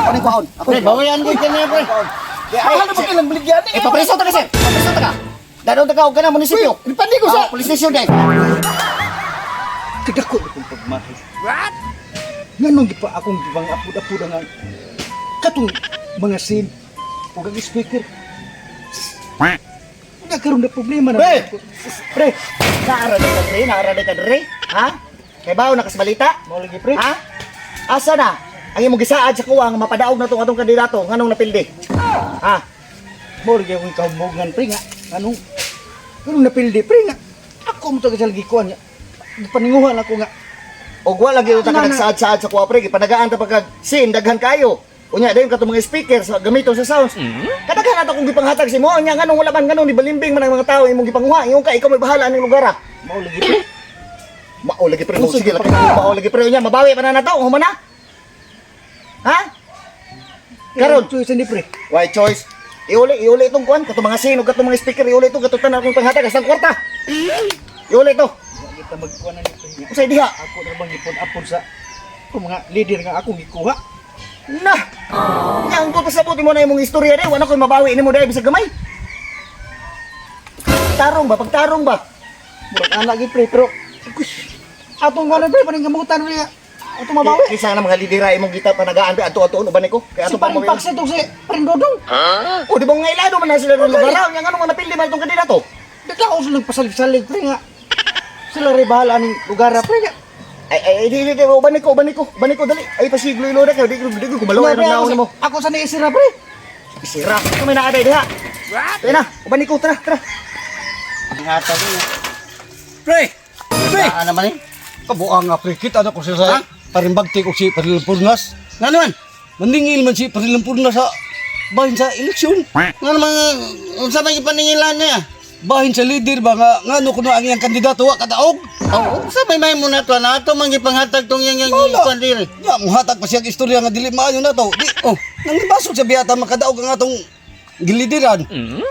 Ako ni kuhaon. Pre, bawayan ko kanya pre. Ay, ano ba kailang baligyan? Papreso ta kasi. Papreso ta ka. Dadong ta ka og kana munisipyo. Ipandi ko sa Police station dai. Kadako akong pagmahal. What? Nganong di pa akong gibang apod-apod nga katong mga scene ug ang speaker. Nagkaroon na problema na. Pre, naara ka dre. Ha? Kay bawo na kasbalita? Mao lagi pre. Ha? Asa na? Ang imong gisaad sa kuwang mapadaog na tong atong kandidato nganong napildi? Ha? Mao lagi akong kahumogan pre nga. Anong napildi pre nga. Ako mo taga sa lagi kuan nga. Paninguhan ako nga. Og wala gyud ta ka nagsaad-saad sa kuwa pre, gipanagaan ta pagkag sin daghan kayo. Unya dayon kato mga speaker sa gamito sa sounds. Kadaghan ato kung gipanghatag si mo nya nganong wala man nganong ni balimbing man ang mga tawo imong gipanguha, ingon ka ikaw may bahala ning lugar. Mao lagi pre. Mao lagi pre, sige laki mao lagi pre unya mabawi pa na nato, human na. Ha? Karon choice ni pre. why choice? Iuli itong kuan kato mga sin ug kato mga speaker iuli ito kato tanan akong panghatag sa kwarta. Iuli ito. Wa kita magkuan ni pre. Usay diha. Ako na bang ipon-apon sa mga leader nga akong gikuha. Na! Yang ko pasabuti mo na imong istorya day, wala ko'y mabawi nimo day bisag gamay. Pagtarong ba? Murag ana gi pre pero atong wala pre paning gamutan pre. Atong mabawi. Kisa na mga lidera imong gita panagaan ba ato-ato uban ko. Kaya Si ato pa paring mo. Pax ito si paring Dodong. O di ba nga ilado man na sila ng lugar nya ngano man napildi man itong kandidato. Dito ako silang pasalig-salig pre nga. Sila rin bahala ning lugar pre nga. Ay di uban ko dali. Ay pasiglo ilo na kayo di ko balaw ang naon mo. Ako sa naisira pre. Isira. Ito may naaday diha. Tayo na, uban ko tara. Hatag niya. Pre. Pre. Ano man eh? Kabuang nga pre kit ano ko siya sa parimbagti ko si Parilampurnas. Nga naman. Maningil man si Parilampurnas sa bahin sa eleksyon. Nga naman unsa may ipaningilan niya? Bahin sa leader ba nga ngano kuno ang iyang kandidato wa kadaog. Oo, sa may muna to na ato man gipanghatag tong yang kuan diri. Ya mo hatag pa siyang istorya nga dili maayo na to. Di oh nang basog sa biyata makadaog ang atong gilidiran.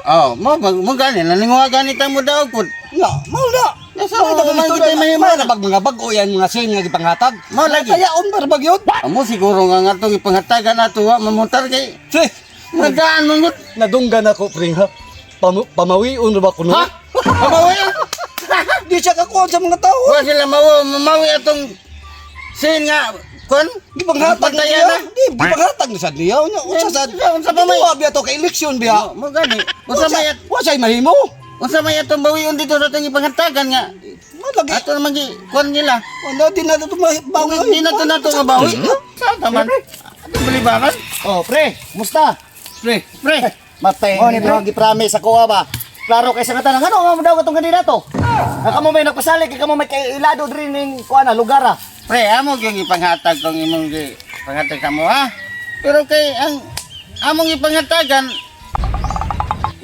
Oh, mo gani naninguha gani ta mo daw pud. Nga, mao na. Nasa mo ta man kita mahimo na pag mga bag-o yan mga sin nga gipanghatag. Mao lagi. Kaya on bar bag yun. Amo siguro nga atong ipanghatagan ato wa mamuntar kay Si, nagaan mangut. nadunggan ako pre ha. Pamawion ba kuno? Ha? Pamawi. Di siya kakuha sa mga tao. Wa sila mamawi atong sin nga kon Gipanghatag na Pantayan niya. Di gipanghatag na sa niya. Unsa pa may biya to ka eleksyon biya. mo gani. Unsa may Wa say mahimo. unsa may atong bawion dito sa atong ipanghatagan nga Malagi. ato naman gi kon nila. Wala din na to bawi. Hindi na to nato nga bawi. Sa taman. Ano balibangan? Oh, pre, musta? Pre, pre. Matay Oh, ni ni mga giprame sa kuha ba? Klaro kay sa katanan ano nga daw katong kandidato? Kamo may nagpasalig kamo may kay ilado diri ning kuha na lugar. Pre, amo gyud ipanghatag kung imong gi panghatag sa mo ha. Pero kay ang among ipanghatagan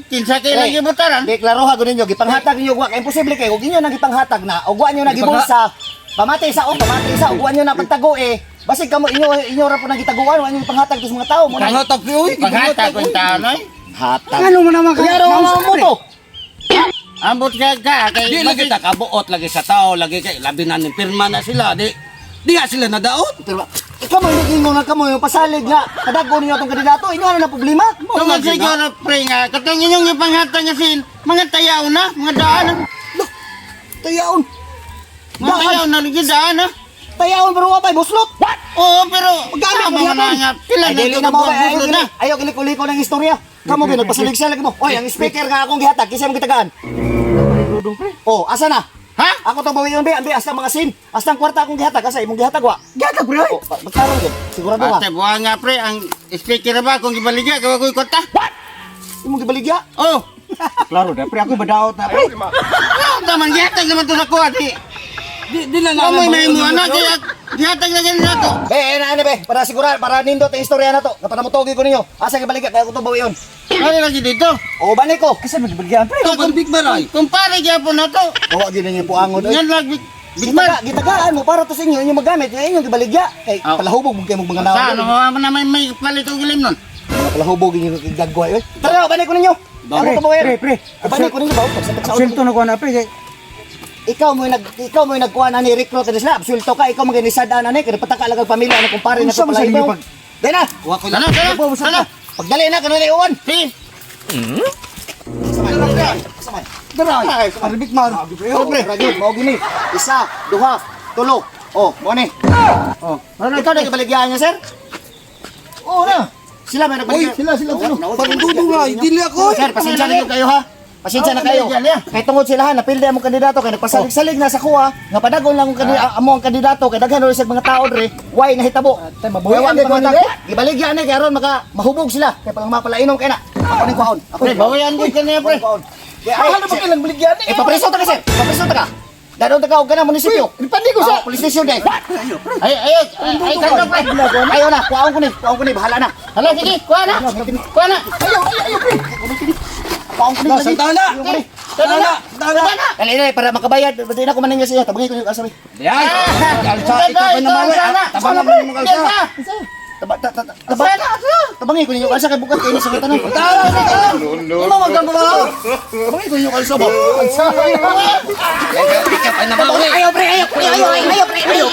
kinsa kay lagi butaran. Di klaro ha ninyo gipanghatag ninyo wa kay imposible kay ug inyo nang gipanghatag na ug wa nyo na gibulsa. Pamatay sa ug wa nyo na pagtago eh. Basig kamo inyo ra po nang gitaguan wa nyo ipanghatag sa mga tawo mo na. Panghatag ko Panghatag ko taon oy. Hatag. Ano mo naman Klaro mo to. Ambot ka kay Di lagi ta kabuot lagi sa tao lagi kay labi na ni pirma na sila di nga sila nadaot. Pero ikaw man gigingon na kamo yung pasalig nga kadago ninyo atong kandidato inyo na problema. Tungod siguro pre nga katong inyong ipanghatag nga sin mga tayaw na, mga daan. Tayaon. Mga tayaw na lagi daan ha. Tayaon pero wa pay buslot. Oo, pero Magkano tama ba na nga. Pila Ay, na dili ito na mo buwan ayaw na. ayaw kilik-uliko ng istorya. Kamo ba nagpasalig-salig mo? Oy, ang speaker nga akong gihatag, kisa mo gitagaan. Oh, asa na? Ha? Ako to bawi yun be, ambi asa mga sin. Asa ang kwarta akong gihatag, asa imong gihatag wa? Gata bro. Oh, magkaroon gyud. Sigurado ka. Ate, buha nga pre, ang speaker ba kung gibaligya, gawa ko'y kwarta? Imong gibaligya. Oh, Klaro da pre ako badaot na pre. taman gihatag naman to sa kuha, di. Di na Kamoy may mo na, kaya gihatag na ganun na to. Be, ana be, para sigurado, para nindot ang istorya na to. Kapanamutogi ko ninyo. Asa gibaligya kaya ko to bawi yun. Ano lagi dito? Oh, balik ko. Kasi magbaligyan pre. Kung big baray. Kumpare gyapon na to. Bawa gyud ninyo puangon oy. Yan lang big man. Gitagaan mo para to sa inyo inyong magamit, inyo gibaligya. Kay Oh. palahubog mo kayo mga Sa ano nawa. mo naman may palit og ilim nun. Mga palahubog inyo gagaway oy. Tara, balik ko ninyo. Ako to bawi. Pre. Balik ko ninyo ba? Pagsabot sa ulo. Absento na ko na pre. Ikaw mo nagkuha na ni recruit na sila. Absulto ka, ikaw maginisad na ni kaya pataka lang ang pamilya na kumpare na to Unsa man sa pala inyo ibaw. pag Dahil na. Sana. Pagdali na, kanina iuwan. Si. Samay. Daray. Arbit man. Pre, ragid, mao gini. Isa, duha, tulo. Oh, mo ni. Oh. Ano ikaw na ibaligyan niya, sir? Oo na. Sila may Oy, nagbaligyan. sila. Pagdudo nga, dili ako. Sir, pasensya na kayo ha. Pasensya na kayo. Kay tungod sila ha, napildi mo kandidato kay nagpasalig-salig na sa kuha, nga padagon lang amo ang kandidato kay daghan sa mga tao dre, why nahitabo. Mabuhawan din mga tao. Ibaligyan ni kay aron mahubog sila kay pang mapalainom kay na. Ako ning kuhaon. Ako Pre, bawayan ko kaniya pre. Mahal na ba kailang baligyan ni? Papreso ta ka sir. Papreso ta ka. Dadon ta ka og kana munisipyo. Ipandi ko sa. Police station day. Ay, kanto pre. Ayaw na, kuhaon ko ni, bahala na. Hala, sige, kuha na. Ayaw, pre. Kuhaon ko ni. Santana. Dali na para makabayad. Pati na ko man niya siya. Tabangin ko yung asabi. Yan. Kalsa, ikaw pa naman. Tabangan mo yung kalsa. Tabangin ko yung kalsa kay bukas kayo sa kitanan. Ano magagawa? Tabangin ko yung kalsa ba? Ayaw pre, ayaw.